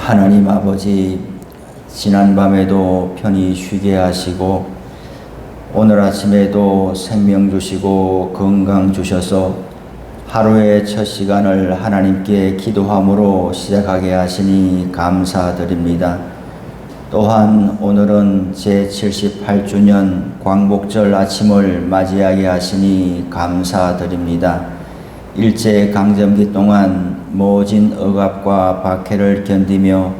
하나님 아버지, 지난밤에도 편히 쉬게 하시고 오늘 아침에도 생명 주시고 건강 주셔서 하루의 첫 시간을 하나님께 기도함으로 시작하게 하시니 감사드립니다. 또한 오늘은 제78주년 광복절 아침을 맞이하게 하시니 감사드립니다. 일제강점기 동안 모진 억압과 박해를 견디며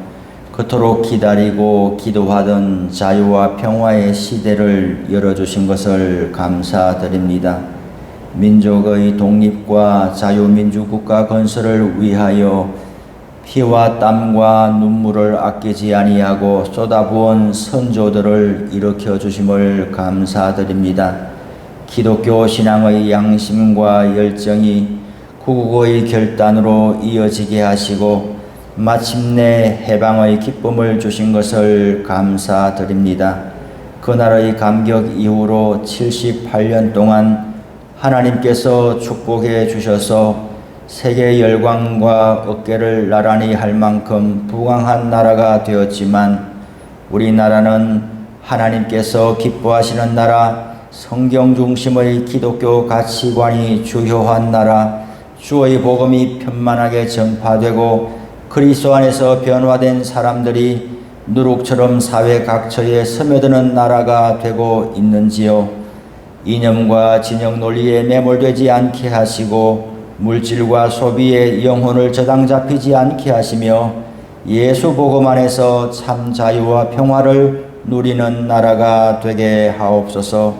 그토록 기다리고 기도하던 자유와 평화의 시대를 열어주신 것을 감사드립니다. 민족의 독립과 자유민주국가 건설을 위하여 피와 땀과 눈물을 아끼지 아니하고 쏟아부은 선조들을 일으켜 주심을 감사드립니다. 기독교 신앙의 양심과 열정이 구국의 결단으로 이어지게 하시고 마침내 해방의 기쁨을 주신 것을 감사드립니다. 그날의 감격 이후로 78년 동안 하나님께서 축복해 주셔서 세계 열강과 어깨를 나란히 할 만큼 부강한 나라가 되었지만 우리나라는 하나님께서 기뻐하시는 나라, 성경 중심의 기독교 가치관이 주요한 나라, 주의 복음이 편만하게 전파되고 그리스도 안에서 변화된 사람들이 누룩처럼 사회 각처에 스며드는 나라가 되고 있는지요. 이념과 진영 논리에 매몰되지 않게 하시고 물질과 소비에 영혼을 저당 잡히지 않게 하시며 예수 복음 안에서 참 자유와 평화를 누리는 나라가 되게 하옵소서.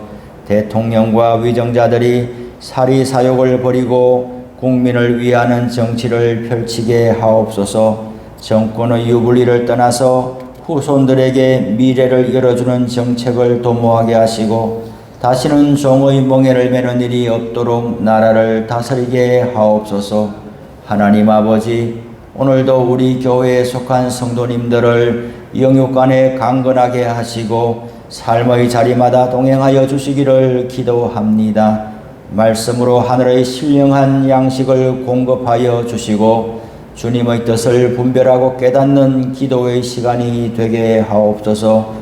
대통령과 위정자들이 사리사욕을 버리고 국민을 위하는 정치를 펼치게 하옵소서. 정권의 유불리를 떠나서 후손들에게 미래를 열어주는 정책을 도모하게 하시고 다시는 종의 멍에를 매는 일이 없도록 나라를 다스리게 하옵소서. 하나님 아버지, 오늘도 우리 교회에 속한 성도님들을 영육간에 강건하게 하시고 삶의 자리마다 동행하여 주시기를 기도합니다. 말씀으로 하늘의 신령한 양식을 공급하여 주시고 주님의 뜻을 분별하고 깨닫는 기도의 시간이 되게 하옵소서.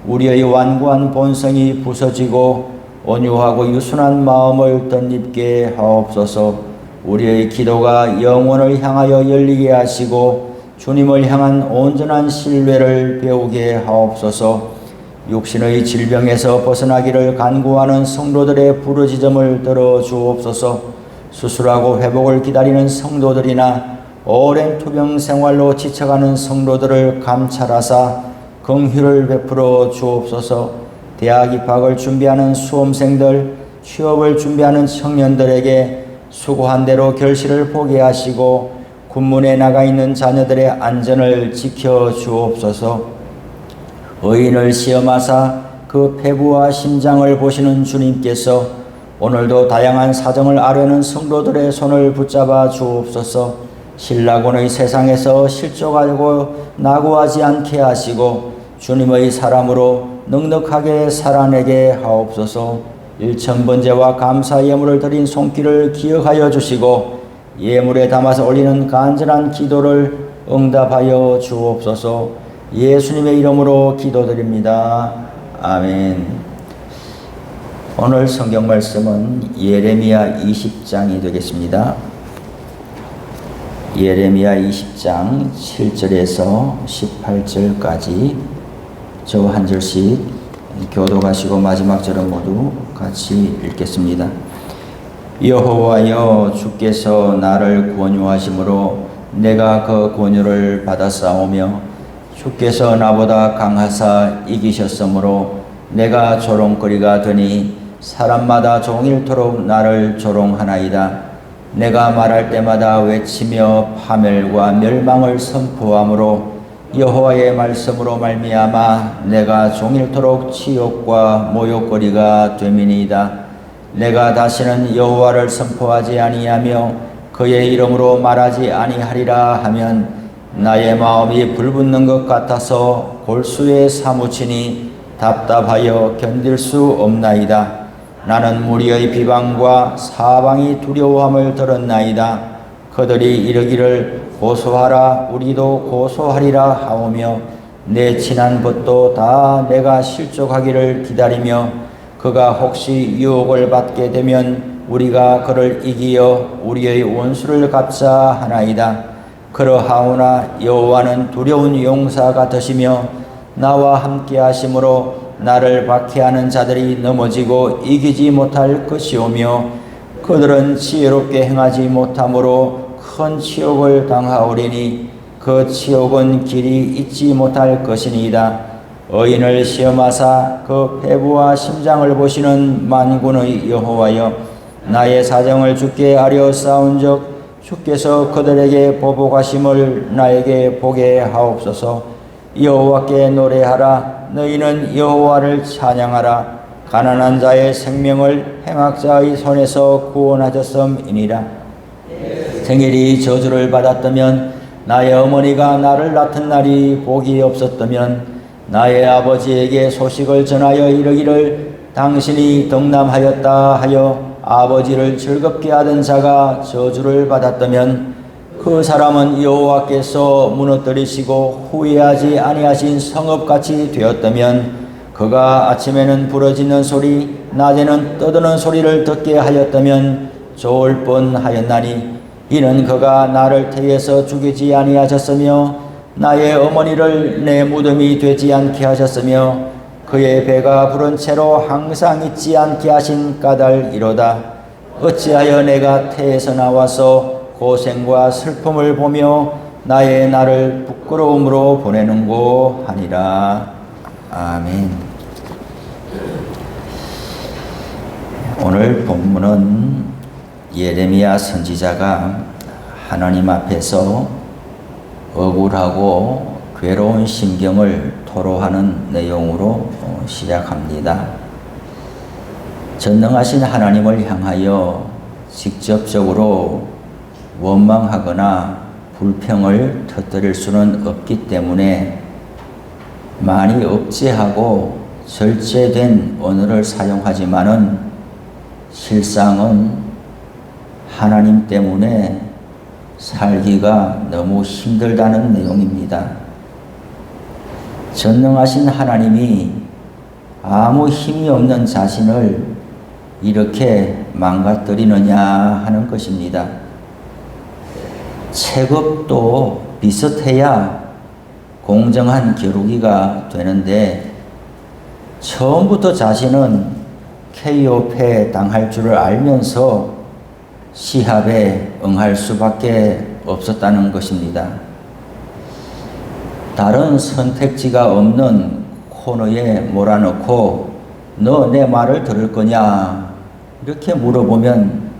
우리의 완고한 본성이 부서지고 온유하고 유순한 마음을 덧입게 하옵소서. 우리의 기도가 영혼을 향하여 열리게 하시고 주님을 향한 온전한 신뢰를 배우게 하옵소서. 육신의 질병에서 벗어나기를 간구하는 성도들의 부르짖음을 들어주옵소서. 수술하고 회복을 기다리는 성도들이나 오랜 투병 생활로 지쳐가는 성도들을 감찰하사 긍휼을 베풀어 주옵소서. 대학 입학을 준비하는 수험생들, 취업을 준비하는 청년들에게 수고한 대로 결실을 보게 하시고 군문에 나가 있는 자녀들의 안전을 지켜 주옵소서. 의인을 시험하사 그 폐부와 심장을 보시는 주님께서 오늘도 다양한 사정을 아뢰는 성도들의 손을 붙잡아 주옵소서. 신라곤의 세상에서 실족하고 낙오하지 않게 하시고 주님의 사람으로 넉넉하게 살아내게 하옵소서. 일천번제와 감사 예물을 드린 손길을 기억하여 주시고 예물에 담아서 올리는 간절한 기도를 응답하여 주옵소서. 예수님의 이름으로 기도드립니다. 아멘. 오늘 성경 말씀은 예레미야 20장이 되겠습니다. 예레미야 20장 7절에서 18절까지 저 한 절씩 교독하시고 마지막 절은 모두 같이 읽겠습니다. 여호와여, 주께서 나를 권유하심으로 내가 그 권유를 받았사오며 주께서 나보다 강하사 이기셨으므로 내가 조롱거리가 되니 사람마다 종일토록 나를 조롱하나이다. 내가 말할 때마다 외치며 파멸과 멸망을 선포함으로 여호와의 말씀으로 말미암아 내가 종일토록 치욕과 모욕거리가 됨이니이다. 내가 다시는 여호와를 선포하지 아니하며 그의 이름으로 말하지 아니하리라 하면 나의 마음이 불붙는 것 같아서 골수에 사무치니 답답하여 견딜 수 없나이다. 나는 무리의 비방과 사방이 두려워함을 들었나이다. 그들이 이르기를 고소하라 우리도 고소하리라 하오며 내 친한 벗도 다 내가 실족하기를 기다리며 그가 혹시 유혹을 받게 되면 우리가 그를 이기어 우리의 원수를 갚자 하나이다. 그러하오나 여호와는 두려운 용사 같으시며 나와 함께 하심으로 나를 박해하는 자들이 넘어지고 이기지 못할 것이오며 그들은 지혜롭게 행하지 못함으로 큰 치욕을 당하오리니 그 치욕은 길이 잊지 못할 것이니이다. 의인을 시험하사 그 배부와 심장을 보시는 만군의 여호와여 나의 사정을 주께 아려 싸운즉 주께서 그들에게 보복하심을 나에게 보게 하옵소서. 여호와께 노래하라. 너희는 여호와를 찬양하라. 가난한 자의 생명을 행악자의 손에서 구원하셨음이니라. 생일이 저주를 받았다면 나의 어머니가 나를 낳던 날이 복이 없었다면 나의 아버지에게 소식을 전하여 이르기를 당신이 덕남하였다 하여 아버지를 즐겁게 하던 자가 저주를 받았다면 그 사람은 여호와께서 무너뜨리시고 후회하지 아니하신 성읍같이 되었다면 그가 아침에는 부러지는 소리 낮에는 떠드는 소리를 듣게 하였다면 좋을 뻔하였나니 이는 그가 나를 태에서 죽이지 아니하셨으며 나의 어머니를 내 무덤이 되지 않게 하셨으며 그의 배가 부른 채로 항상 잊지 않게 하신 까닭이로다. 어찌하여 내가 태에서 나와서 고생과 슬픔을 보며 나의 날을 부끄러움으로 보내는고 하니라. 아멘. 오늘 본문은 예레미야 선지자가 하나님 앞에서 억울하고 괴로운 심경을 토로하는 내용으로 시작합니다. 전능하신 하나님을 향하여 직접적으로 원망하거나 불평을 터뜨릴 수는 없기 때문에 많이 억제하고 절제된 언어를 사용하지만은 실상은 하나님 때문에 살기가 너무 힘들다는 내용입니다. 전능하신 하나님이 아무 힘이 없는 자신을 이렇게 망가뜨리느냐 하는 것입니다. 체급도 비슷해야 공정한 겨루기가 되는데 처음부터 자신은 KO패 당할 줄을 알면서 시합에 응할 수밖에 없었다는 것입니다. 다른 선택지가 없는 코너에 몰아넣고 너 내 말을 들을 거냐 이렇게 물어보면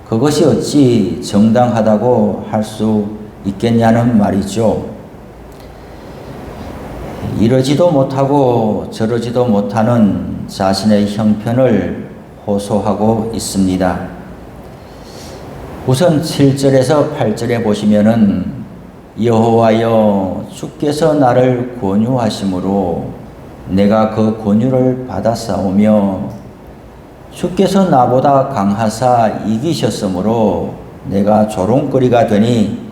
그것이 어찌 정당하다고 할 수 있겠냐는 말이죠. 이러지도 못하고 저러지도 못하는 자신의 형편을 호소하고 있습니다. 우선 7절에서 8절에 보시면은 여호와여 주께서 나를 권유하심으로 내가 그 권유를 받았사오며 주께서 나보다 강하사 이기셨으므로 내가 조롱거리가 되니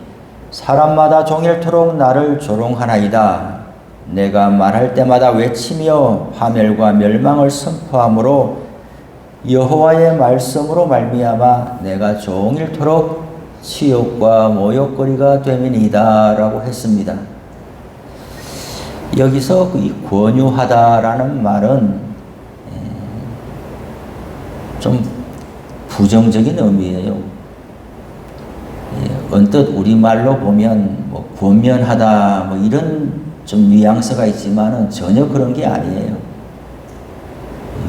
사람마다 종일토록 나를 조롱하나이다. 내가 말할 때마다 외치며 파멸과 멸망을 선포함으로 여호와의 말씀으로 말미암아 내가 종일토록 치욕과 모욕거리가 됨이니이다 라고 했습니다. 여기서 이 권유하다라는 말은 좀 부정적인 의미예요. 언뜻 우리말로 보면 뭐 권면하다 뭐 이런 좀 뉘앙스가 있지만은 전혀 그런 게 아니에요.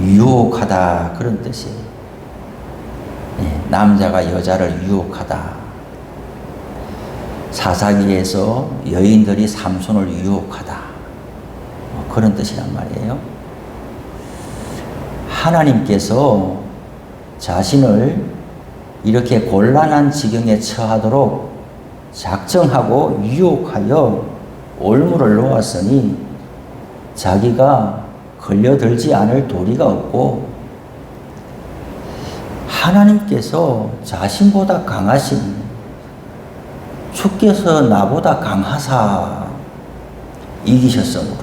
유혹하다 그런 뜻이에요. 남자가 여자를 유혹하다. 사사기에서 여인들이 삼손을 유혹하다. 그런 뜻이란 말이에요. 하나님께서 자신을 이렇게 곤란한 지경에 처하도록 작정하고 유혹하여 올무를 놓았으니 자기가 걸려들지 않을 도리가 없고 하나님께서 자신보다 강하신 주께서 나보다 강하사 이기셨으므로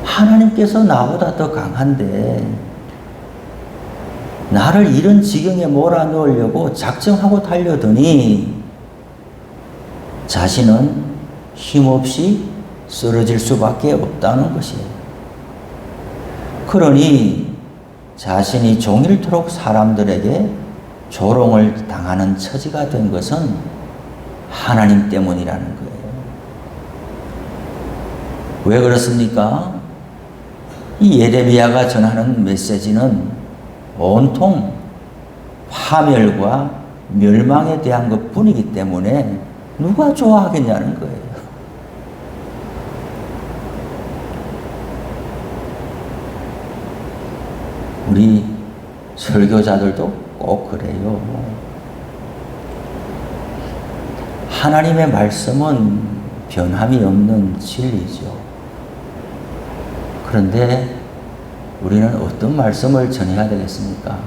하나님께서 나보다 더 강한데 나를 이런 지경에 몰아넣으려고 작정하고 달려드니 자신은 힘없이 쓰러질 수밖에 없다는 것이에요. 그러니 자신이 종일토록 사람들에게 조롱을 당하는 처지가 된 것은 하나님 때문이라는 거예요. 왜 그렇습니까? 이 예레미야가 전하는 메시지는 온통 파멸과 멸망에 대한 것뿐이기 때문에 누가 좋아하겠냐는 거예요. 우리 설교자들도 꼭 그래요. 하나님의 말씀은 변함이 없는 진리죠. 그런데 우리는 어떤 말씀을 전해야 되겠습니까?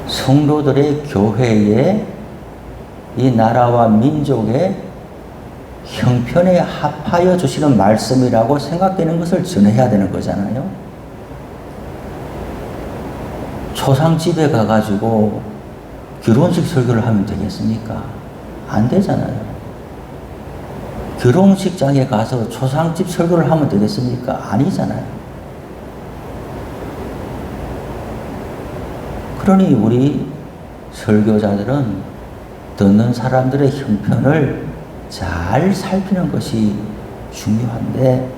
성도들의 교회에 이 나라와 민족의 형편에 합하여 주시는 말씀이라고 생각되는 것을 전해야 되는 거잖아요. 초상집에 가가지고 결혼식 설교를 하면 되겠습니까? 안 되잖아요. 결혼식장에 가서 초상집 설교를 하면 되겠습니까? 아니잖아요. 그러니 우리 설교자들은 듣는 사람들의 형편을 잘 살피는 것이 중요한데,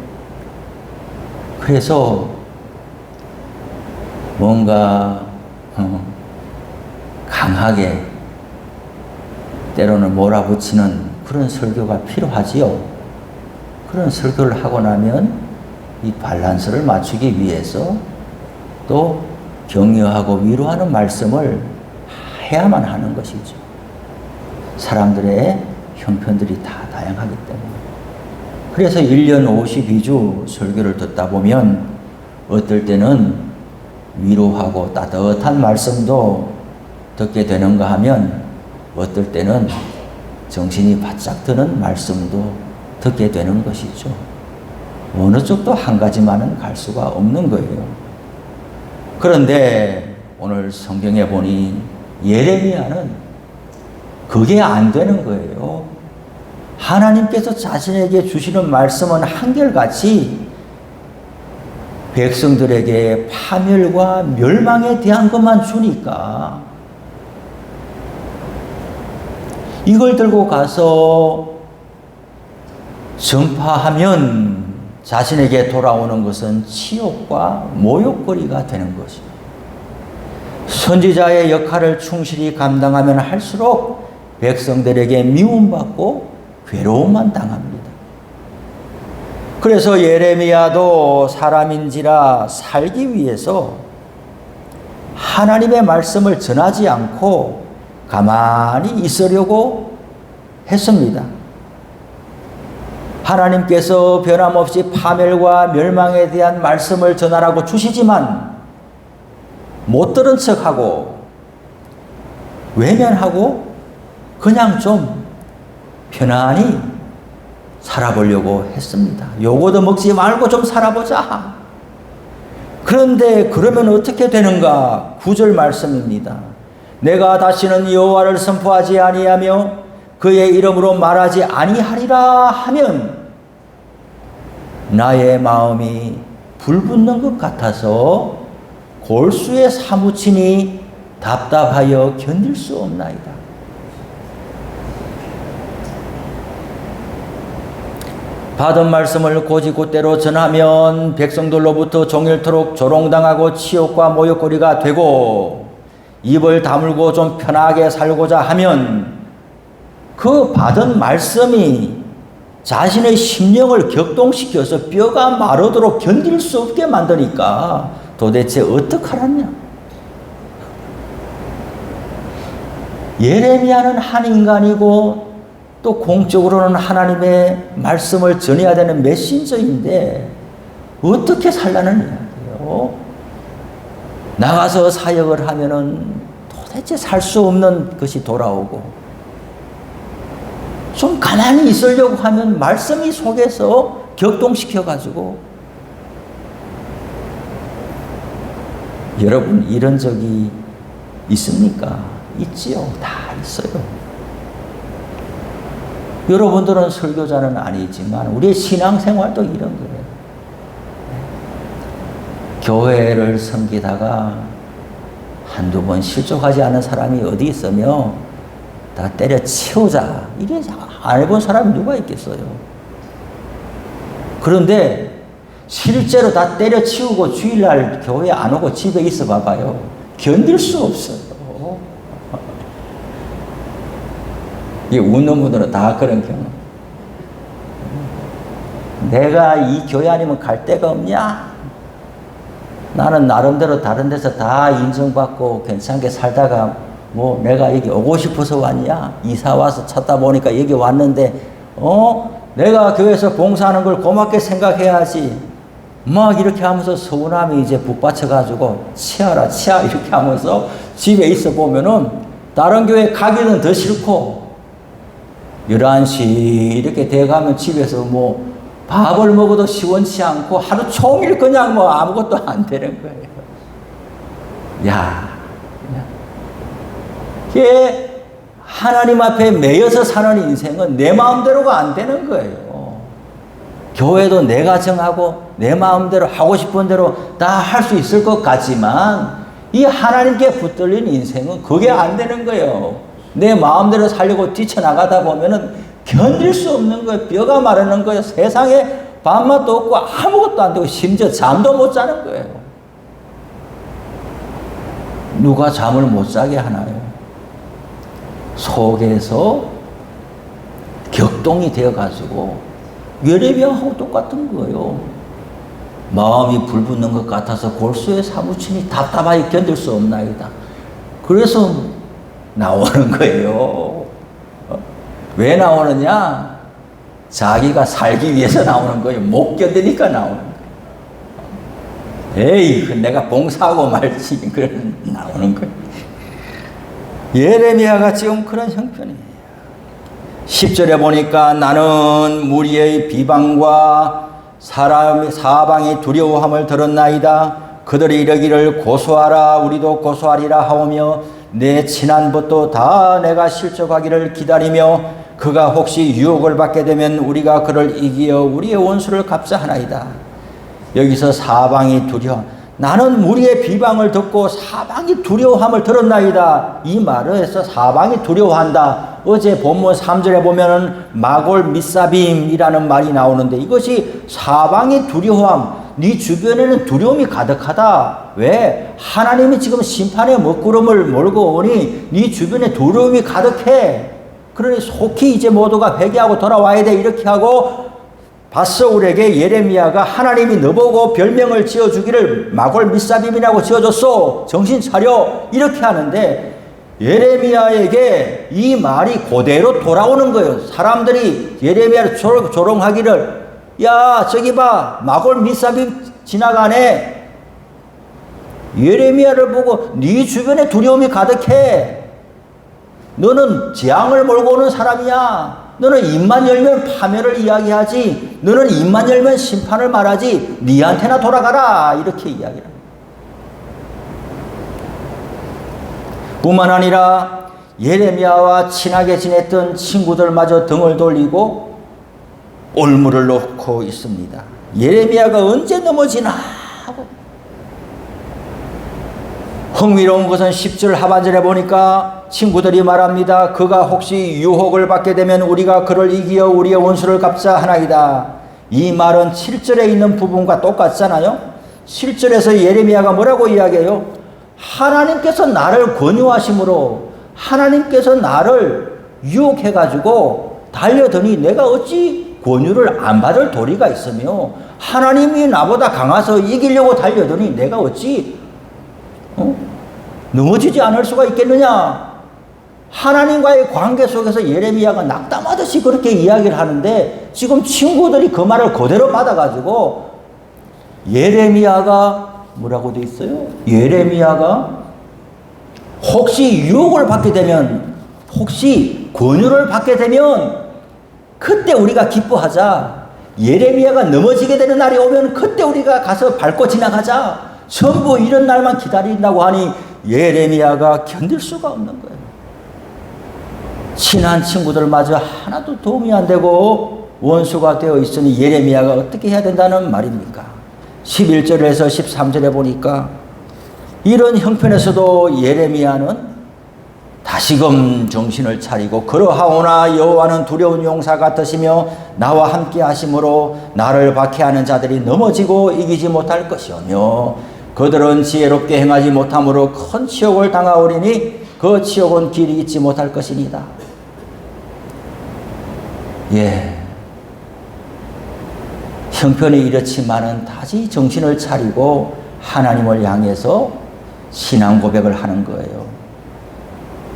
그래서 뭔가 강하게 때로는 몰아붙이는 그런 설교가 필요하지요. 그런 설교를 하고 나면 이 밸런스를 맞추기 위해서 또 격려하고 위로하는 말씀을 해야만 하는 것이죠. 사람들의 형편들이 다 다양하기 때문에. 그래서 1년 52주 설교를 듣다 보면 어떨 때는 위로하고 따뜻한 말씀도 듣게 되는가 하면 어떨 때는 정신이 바짝 드는 말씀도 듣게 되는 것이죠. 어느 쪽도 한 가지만은 갈 수가 없는 거예요. 그런데 오늘 성경에 보니 예레미야는 그게 안 되는 거예요. 하나님께서 자신에게 주시는 말씀은 한결같이 백성들에게 파멸과 멸망에 대한 것만 주니까 이걸 들고 가서 전파하면 자신에게 돌아오는 것은 치욕과 모욕거리가 되는 것이죠. 선지자의 역할을 충실히 감당하면 할수록 백성들에게 미움받고 괴로움만 당합니다. 그래서 예레미야도 사람인지라 살기 위해서 하나님의 말씀을 전하지 않고 가만히 있으려고 했습니다. 하나님께서 변함없이 파멸과 멸망에 대한 말씀을 전하라고 주시지만 못 들은 척하고 외면하고 그냥 좀 편안히 살아보려고 했습니다. 요거도 먹지 말고 좀 살아보자. 그런데 그러면 어떻게 되는가? 9절 말씀입니다. 내가 다시는 여호와를 선포하지 아니하며 그의 이름으로 말하지 아니하리라 하면 나의 마음이 불붙는 것 같아서 골수에 사무치니 답답하여 견딜 수 없나이다. 받은 말씀을 곧이곧대로 전하면 백성들로부터 종일토록 조롱당하고 치욕과 모욕거리가 되고 입을 다물고 좀 편하게 살고자 하면 그 받은 말씀이 자신의 심령을 격동시켜서 뼈가 마르도록 견딜 수 없게 만드니까 도대체 어떡하라냐? 예레미야는 한 인간이고 또 공적으로는 하나님의 말씀을 전해야 되는 메신저인데 어떻게 살라는 이야기예요? 나가서 사역을 하면은 대체 살 수 없는 것이 돌아오고, 좀 가만히 있으려고 하면 말씀이 속에서 격동시켜가지고, 여러분 이런 적이 있습니까? 있지요. 다 있어요. 여러분들은 설교자는 아니지만 우리의 신앙생활도 이런 거예요. 교회를 섬기다가 한두 번 실족하지 않은 사람이 어디 있으며 다 때려치우자, 이래 안 해본 사람이 누가 있겠어요? 그런데 실제로 다 때려치우고 주일날 교회 안 오고 집에 있어 봐봐요. 견딜 수 없어요. 이게 웃는 분들은 다 그런 경우. 내가 이 교회 아니면 갈 데가 없냐? 나는 나름대로 다른 데서 다 인정받고 괜찮게 살다가 뭐 내가 여기 오고 싶어서 왔냐? 이사 와서 찾다 보니까 여기 왔는데 내가 교회에서 봉사하는 걸 고맙게 생각해야지. 막 이렇게 하면서 서운함이 이제 북받쳐가지고 치아라 치아 이렇게 하면서 집에 있어 보면은 다른 교회 가기는 더 싫고 11시 이렇게 돼가면 집에서 뭐 밥을 먹어도 시원치 않고 하루 종일 그냥 뭐 아무것도 안 되는 거예요. 이게 하나님 앞에 매여서 사는 인생은 내 마음대로가 안 되는 거예요. 교회도 내가 정하고 내 마음대로 하고 싶은 대로 다 할 수 있을 것 같지만 이 하나님께 붙들린 인생은 그게 안 되는 거예요. 내 마음대로 살려고 뛰쳐나가다 보면은 견딜 수 없는 거예요. 뼈가 마르는 거예요. 세상에 밥맛도 없고 아무것도 안 되고 심지어 잠도 못 자는 거예요. 누가 잠을 못 자게 하나요? 속에서 격동이 되어가지고 예레미야하고 똑같은 거예요. 마음이 불붙는 것 같아서 골수에 사무치니 답답하게 견딜 수 없나이다. 그래서 나오는 거예요. 왜 나오느냐? 자기가 살기 위해서 나오는 거예요. 못 견디니까 나오는 거예요. 에이, 내가 봉사하고 말지. 그래 나오는 거예요. 예레미야가 지금 그런 형편이에요. 10절에 보니까 나는 무리의 비방과 사방이 두려워함을 들었나이다. 그들이 이르기를 고소하라 우리도 고소하리라 하오며 내 친한 벗도 다 내가 실족하기를 기다리며 그가 혹시 유혹을 받게 되면 우리가 그를 이기어 우리의 원수를 갚자하나이다. 여기서 사방이 나는 무리의 비방을 듣고 사방이 두려워함을 들었나이다. 이 말에서 사방이 두려워한다. 어제 본문 3절에 보면은 마골 미사빔이라는 말이 나오는데 이것이 사방이 두려워함. 네 주변에는 두려움이 가득하다. 왜? 하나님이 지금 심판의 먹구름을 몰고 오니 네 주변에 두려움이 가득해. 그러니 속히 이제 모두가 회개하고 돌아와야 돼. 이렇게 하고 바스울에게 예레미야가 하나님이 너보고 별명을 지어주기를 마골 미사빔이라고 지어줬어. 정신 차려. 이렇게 하는데 예레미야에게 이 말이 그대로 돌아오는 거예요. 사람들이 예레미야를 조롱하기를 야 저기 봐 마골 미사빔 지나가네. 예레미야를 보고 네 주변에 두려움이 가득해. 너는 재앙을 몰고 오는 사람이야. 너는 입만 열면 파멸을 이야기하지. 너는 입만 열면 심판을 말하지. 니한테나 돌아가라. 이렇게 이야기합니다. 뿐만 아니라 예레미야와 친하게 지냈던 친구들마저 등을 돌리고 올무를 놓고 있습니다. 예레미야가 언제 넘어지나 하고. 흥미로운 것은 10절 하반절에 보니까 친구들이 말합니다. 그가 혹시 유혹을 받게 되면 우리가 그를 이기어 우리의 원수를 갚자 하나이다. 이 말은 7절에 있는 부분과 똑같잖아요. 7절에서 예레미야가 뭐라고 이야기해요? 하나님께서 나를 권유하심으로 하나님께서 나를 유혹해가지고 달려드니 내가 어찌 권유를 안 받을 도리가 있으며 하나님이 나보다 강해서 이기려고 달려드니 내가 어찌 넘어지지 않을 수가 있겠느냐. 하나님과의 관계 속에서 예레미야가 낙담하듯이 그렇게 이야기를 하는데 지금 친구들이 그 말을 그대로 받아가지고 예레미야가 뭐라고 돼 있어요? 예레미야가 혹시 유혹을 받게 되면, 혹시 권유를 받게 되면 그때 우리가 기뻐하자. 예레미야가 넘어지게 되는 날이 오면 그때 우리가 가서 밟고 지나가자. 전부 이런 날만 기다린다고 하니 예레미야가 견딜 수가 없는 거예요. 친한 친구들마저 하나도 도움이 안 되고 원수가 되어 있으니 예레미야가 어떻게 해야 된다는 말입니까? 11절에서 13절에 보니까 이런 형편에서도 예레미야는 다시금 정신을 차리고 그러하오나 여호와는 두려운 용사 같으시며 나와 함께 하심으로 나를 박해하는 자들이 넘어지고 이기지 못할 것이오며 그들은 지혜롭게 행하지 못함으로 큰 치욕을 당하오리니 그 치욕은 길이 잊지 못할 것이니다. 예, 형편이 이렇지만은 다시 정신을 차리고 하나님을 향해서 신앙 고백을 하는 거예요.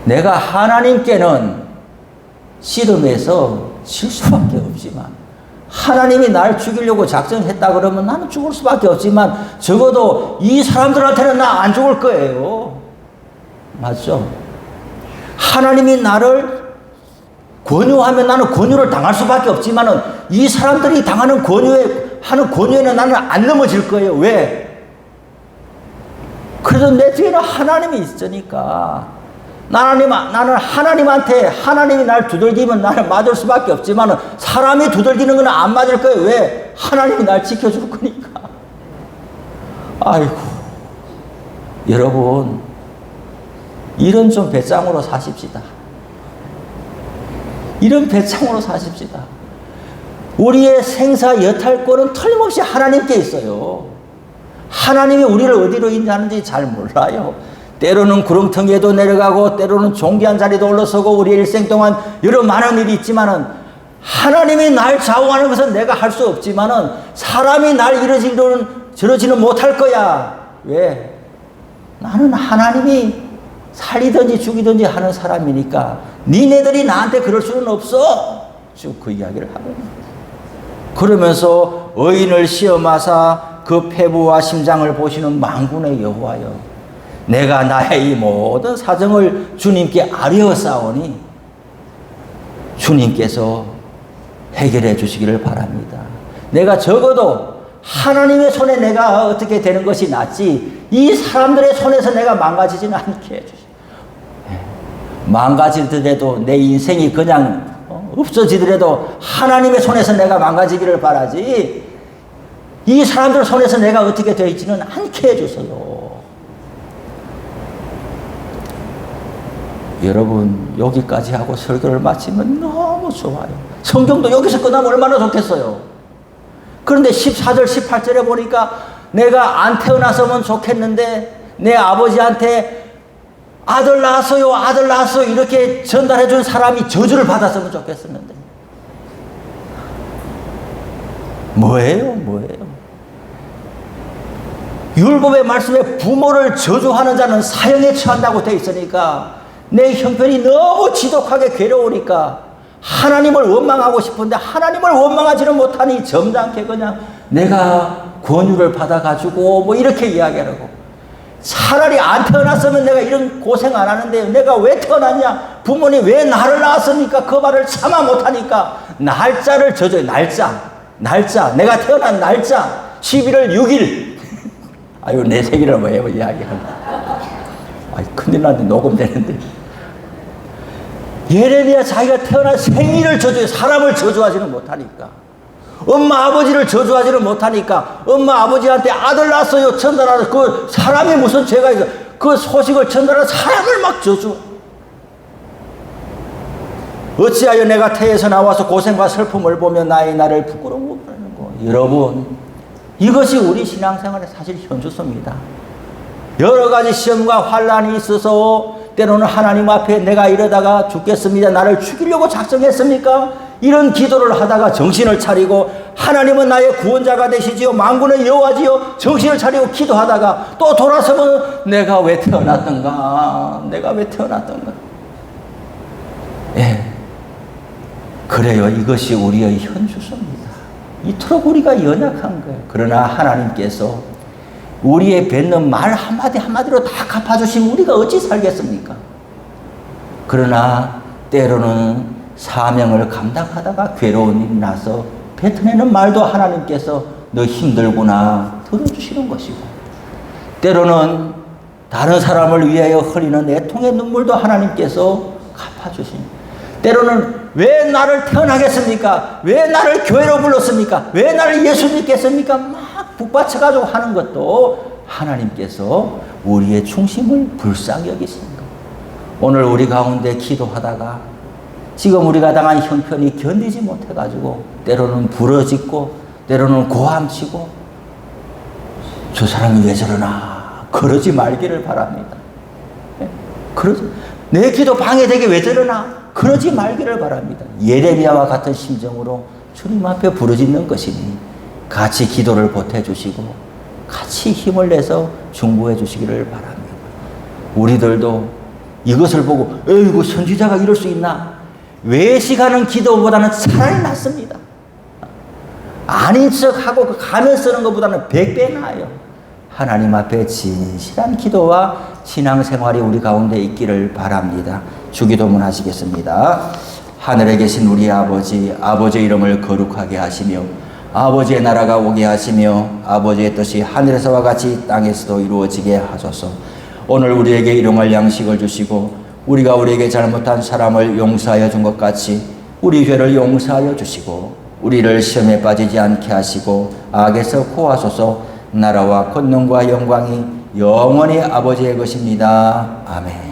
내가 하나님께는 씨름해서 질 수밖에 없지만 하나님이 날 죽이려고 작정했다 그러면 나는 죽을 수밖에 없지만 적어도 이 사람들한테는 나 안 죽을 거예요. 맞죠? 하나님이 나를 권유하면 나는 권유를 당할 수밖에 없지만은 이 사람들이 당하는 권유에는 나는 안 넘어질 거예요. 왜? 그래도 내 뒤에는 하나님이 있으니까 나는 하나님한테 하나님이 날 두들기면 나를 맞을 수밖에 없지만 사람이 두들기는 건 안 맞을 거예요. 왜? 하나님이 날 지켜줄 거니까. 아이고, 여러분 이런 좀 배짱으로 사십시다. 이런 배짱으로 사십시다. 우리의 생사 여탈권은 틀림없이 하나님께 있어요. 하나님이 우리를 어디로 인도하는지 잘 몰라요. 때로는 구렁텅이에도 내려가고 때로는 존귀한 자리도 올라서고 우리 일생 동안 여러 많은 일이 있지만은 하나님이 날 좌우하는 것은 내가 할 수 없지만은 사람이 날 저러지는 못할 거야. 왜? 나는 하나님이 살리든지 죽이든지 하는 사람이니까 니네들이 나한테 그럴 수는 없어. 지금 그 이야기를 하거든요. 그러면서 의인을 시험하사 그 폐부와 심장을 보시는 만군의 여호와여, 내가 나의 이 모든 사정을 주님께 아뢰었사오니 주님께서 해결해 주시기를 바랍니다. 내가 적어도 하나님의 손에 내가 어떻게 되는 것이 낫지 이 사람들의 손에서 내가 망가지지는 않게 해주시오. 망가지더라도 내 인생이 그냥 없어지더라도 하나님의 손에서 내가 망가지기를 바라지 이 사람들 손에서 내가 어떻게 되어 있지는 않게 해주세요. 여러분 여기까지 하고 설교를 마치면 너무 좋아요. 성경도 여기서 끝나면 얼마나 좋겠어요. 그런데 14절 18절에 보니까 내가 안 태어났으면 좋겠는데 내 아버지한테 아들 낳았어요 아들 낳았어요 이렇게 전달해 준 사람이 저주를 받았으면 좋겠었는데 뭐예요? 율법의 말씀에 부모를 저주하는 자는 사형에 처한다고 되어 있으니까 내 형편이 너무 지독하게 괴로우니까 하나님을 원망하고 싶은데 하나님을 원망하지는 못하니 점잖게 그냥 내가 권유를 받아가지고 뭐 이렇게 이야기하라고. 차라리 안 태어났으면 내가 이런 고생 안 하는데 내가 왜 태어났냐? 부모님 왜 나를 낳았습니까? 그 말을 참아 못하니까 날짜를 저줘요. 날짜 내가 태어난 날짜 11월 6일 아유 내 생일을 왜 이야기한다. 아이 큰일 났네. 녹음되는데. 예레미야 자기가 태어난 생일을 저주해. 사람을 저주하지는 못하니까. 엄마 아버지를 저주하지는 못하니까 엄마 아버지한테 아들 낳았어요 전달하는 그 사람이 무슨 죄가 있어. 그 소식을 전달하는 사람을 막 저주. 어찌하여 내가 태에서 나와서 고생과 슬픔을 보며 나의 나를 부끄러워하는 거. 여러분 이것이 우리 신앙생활의 사실 현주소입니다. 여러 가지 시험과 환난이 있어서 때로는 하나님 앞에 내가 이러다가 죽겠습니다. 나를 죽이려고 작정했습니까? 이런 기도를 하다가 정신을 차리고 하나님은 나의 구원자가 되시지요. 만군의 여호와지요. 정신을 차리고 기도하다가 또 돌아서면 내가 왜 태어났던가. 예, 그래요. 이것이 우리의 현주소입니다. 이토록 우리가 연약한 거예요. 그러나 하나님께서 우리의 뱉는 말 한마디 한마디로 다 갚아주시면 우리가 어찌 살겠습니까? 그러나 때로는 사명을 감당하다가 괴로운 일이 나서 뱉어내는 말도 하나님께서 너 힘들구나 들어주시는 것이고, 때로는 다른 사람을 위하여 흘리는 애통의 눈물도 하나님께서 갚아주십니다. 때로는 왜 나를 태어나겠습니까? 왜 나를 교회로 불렀습니까? 왜 나를 예수 믿겠습니까? 막 북받쳐가지고 하는 것도 하나님께서 우리의 중심을 불쌍히 여기십니다. 오늘 우리 가운데 기도하다가 지금 우리가 당한 형편이 견디지 못해가지고 때로는 부러지고 때로는 고함치고 저 사람이 왜 저러나 그러지 말기를 바랍니다. 내 기도 방해되게 왜 저러나 그러지 말기를 바랍니다. 예레미야와 같은 심정으로 주님 앞에 부르짖는 것이니 같이 기도를 보태주시고 같이 힘을 내서 중보해 주시기를 바랍니다. 우리들도 이것을 보고 에이구 선지자가 이럴 수 있나? 외식하는 기도보다는 차라리 낫습니다. 아닌 척하고 가면 쓰는 것보다는 100배 나아요. 하나님 앞에 진실한 기도와 신앙생활이 우리 가운데 있기를 바랍니다. 주기도문 하시겠습니다. 하늘에 계신 우리 아버지, 아버지의 이름을 거룩하게 하시며 아버지의 나라가 오게 하시며 아버지의 뜻이 하늘에서와 같이 땅에서도 이루어지게 하소서. 오늘 우리에게 일용할 양식을 주시고 우리가 우리에게 잘못한 사람을 용서하여 준 것 같이 우리 죄를 용서하여 주시고 우리를 시험에 빠지지 않게 하시고 악에서 구하소서. 나라와 권능과 영광이 영원히 아버지의 것입니다. 아멘.